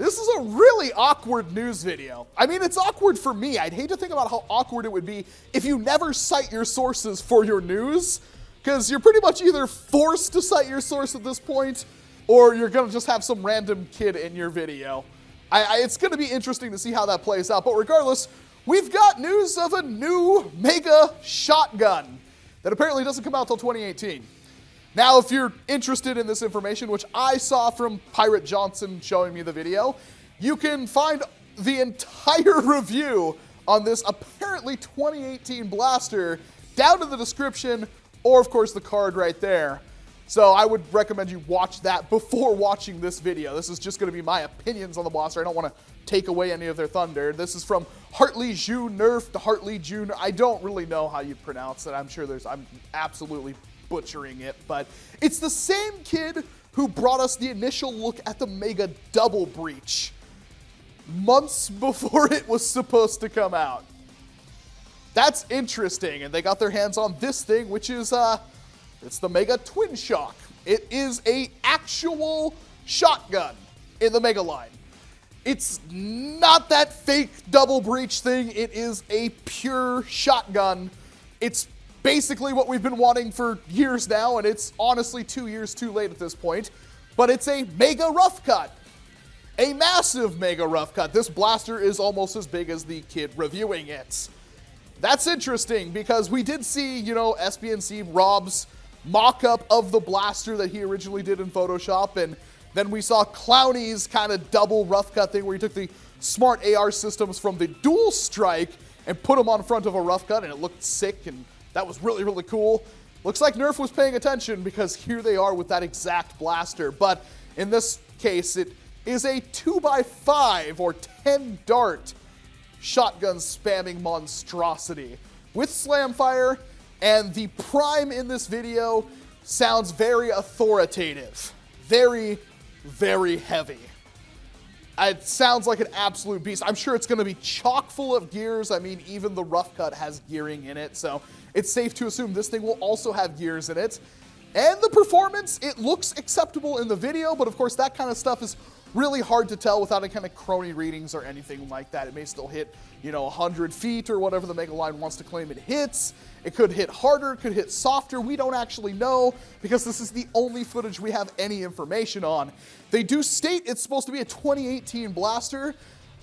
This is a really awkward news video. I mean, it's awkward for me. I'd hate to think about how awkward it would be if you never cite your sources for your news, because you're pretty much either forced to cite your source at this point, or you're gonna just have some random kid in your video. It's gonna be interesting to see how that plays out, but regardless, we've got news of a new Mega Shotgun that apparently doesn't come out till 2018. Now, if you're interested in this information, which I saw from Pirate Johnson showing me the video, you can find the entire review on this apparently 2018 blaster down in the description, or of course the card right there. So I would recommend you watch that before watching this video. This is just going to be my opinions on the blaster. I don't want to take away any of their thunder. This is from Hartley Ju Nerf to Hartley Ju. I don't really know how you pronounce it. I'm absolutely butchering it, but it's the same kid who brought us the initial look at the Mega Double Breech months before it was supposed to come out. That's interesting, and they got their hands on this thing, which is it's the Mega Twin-Shock. It is a actual shotgun in the Mega line. It's not that fake Double Breech thing. It is a pure shotgun. It's basically what we've been wanting for years now, and it's honestly 2 years too late at this point, but it's a Mega Rough Cut. A massive Mega Rough Cut. This blaster is almost as big as the kid reviewing it. That's interesting because we did see, SBNC Rob's mock-up of the blaster that he originally did in Photoshop, and then we saw Clowny's kind of double rough cut thing where he took the smart AR systems from the Dual Strike and put them on front of a rough cut, and it looked sick, and that was really, really cool. Looks like Nerf was paying attention because here they are with that exact blaster. But in this case, it is a 2x5 or 10 dart shotgun spamming monstrosity with slam fire, and the prime in this video sounds very authoritative. Very, very heavy. It sounds like an absolute beast. I'm sure it's going to be chock full of gears. I mean, even the rough cut has gearing in it, so it's safe to assume this thing will also have gears in it. And the performance, it looks acceptable in the video, but of course that kind of stuff is really hard to tell without any kind of crony readings or anything like that. It may still hit, 100 feet or whatever the Mega line wants to claim it hits. It could hit harder, it could hit softer. We don't actually know because this is the only footage we have any information on. They do state it's supposed to be a 2018 blaster.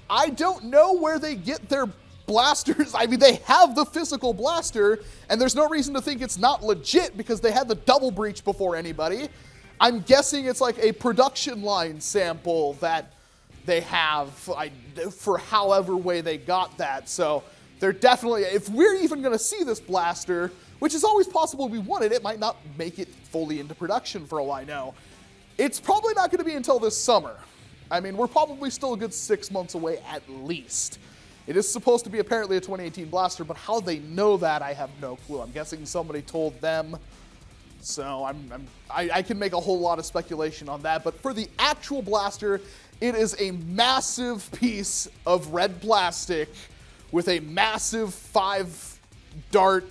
I don't know where they get their blasters. I mean, they have the physical blaster, and there's no reason to think it's not legit because they had the Double Breech before anybody. I'm guessing it's like a production line sample that they have for however way they got that. So they're definitely, if we're even going to see this blaster, which is always possible we want it, it might not make it fully into production for all I know. It's probably not going to be until this summer. I mean, we're probably still a good 6 months away at least. It is supposed to be apparently a 2018 blaster, but how they know that, I have no clue. I'm guessing somebody told them. So I can make a whole lot of speculation on that. But for the actual blaster, it is a massive piece of red plastic with a massive 5-dart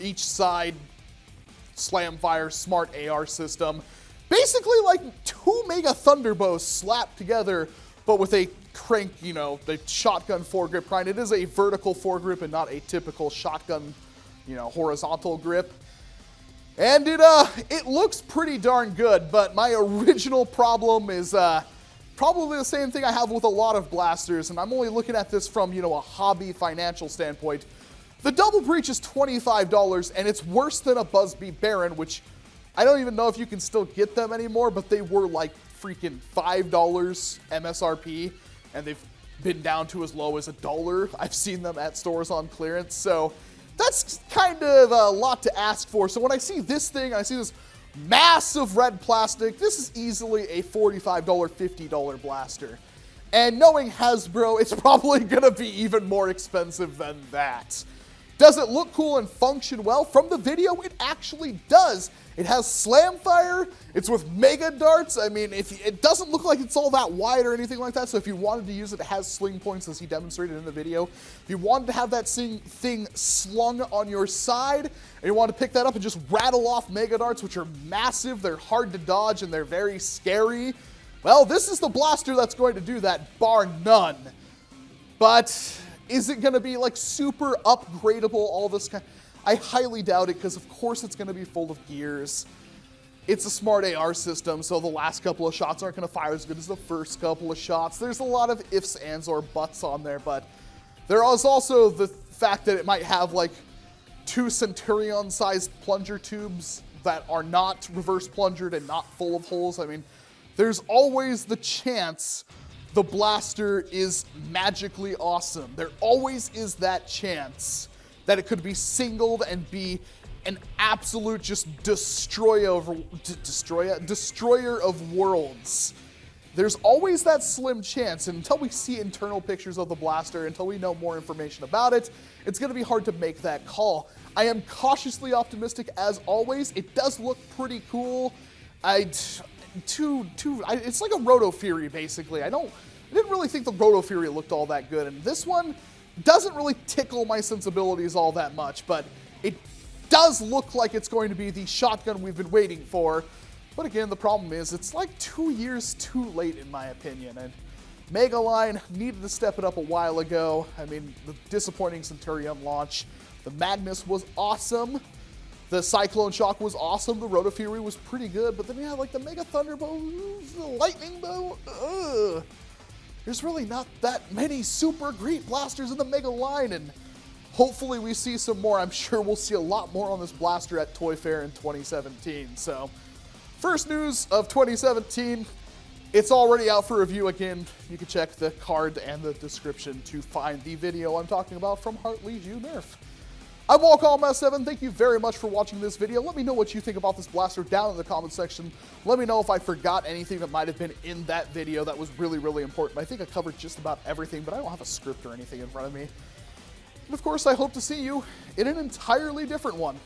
each side slam fire smart AR system. Basically like 2 Mega Thunderbows slapped together, but with a crank, the shotgun foregrip grind. It is a vertical foregrip and not a typical shotgun, horizontal grip. And it looks pretty darn good, but my original problem is probably the same thing I have with a lot of blasters, and I'm only looking at this from, a hobby financial standpoint. The Double Breech is $25, and it's worse than a Buzzbee Baron, which I don't even know if you can still get them anymore, but they were like freaking $5 MSRP, and they've been down to as low as $1. I've seen them at stores on clearance, so that's kind of a lot to ask for. So when I see this thing, I see this massive red plastic, this is easily a $45, $50 blaster. And knowing Hasbro, it's probably going to be even more expensive than that. Does it look cool and function well? From the video, it actually does. It has slam fire. It's with mega darts. I mean, it doesn't look like it's all that wide or anything like that. So if you wanted to use it, it has sling points as he demonstrated in the video. If you wanted to have that thing slung on your side and you want to pick that up and just rattle off mega darts, which are massive, they're hard to dodge, and they're very scary, Well, this is the blaster that's going to do that, bar none. But is it going to be like super upgradable, all this kind? I highly doubt it, because of course it's going to be full of gears. It's a smart AR system, so the last couple of shots aren't going to fire as good as the first couple of shots. There's a lot of ifs, ands, or buts on there, but there is also the fact that it might have like 2 Centurion-sized plunger tubes that are not reverse plungered and not full of holes. I mean, there's always the chance the blaster is magically awesome. There always is that chance that it could be singled and be an absolute just destroyer of worlds. There's always that slim chance, and until we see internal pictures of the blaster, until we know more information about it, it's going to be hard to make that call. I am cautiously optimistic as always. It does look pretty cool. It's like a Roto Fury basically. I didn't really think the Roto Fury looked all that good, and this one doesn't really tickle my sensibilities all that much, but it does look like it's going to be the shotgun we've been waiting for. But again, the problem is it's like 2 years too late in my opinion, and Mega Line needed to step it up a while ago. I mean, the disappointing Centurion launch, the Magnus was awesome, the Cyclone Shock was awesome, the Roto Fury was pretty good, but then you had like the Mega Thunderbolt, the Lightning Bolt, There's really not that many super great blasters in the Mega Line, and hopefully we see some more. I'm sure we'll see a lot more on this blaster at Toy Fair in 2017. So, first news of 2017, it's already out for review. Again, you can check the card and the description to find the video I'm talking about from Heart Leads You Nerf. I'm Walcom S7. Thank you very much for watching this video. Let me know what you think about this blaster down in the comment section. Let me know if I forgot anything that might have been in that video that was really, really important. I think I covered just about everything, but I don't have a script or anything in front of me. And of course, I hope to see you in an entirely different one.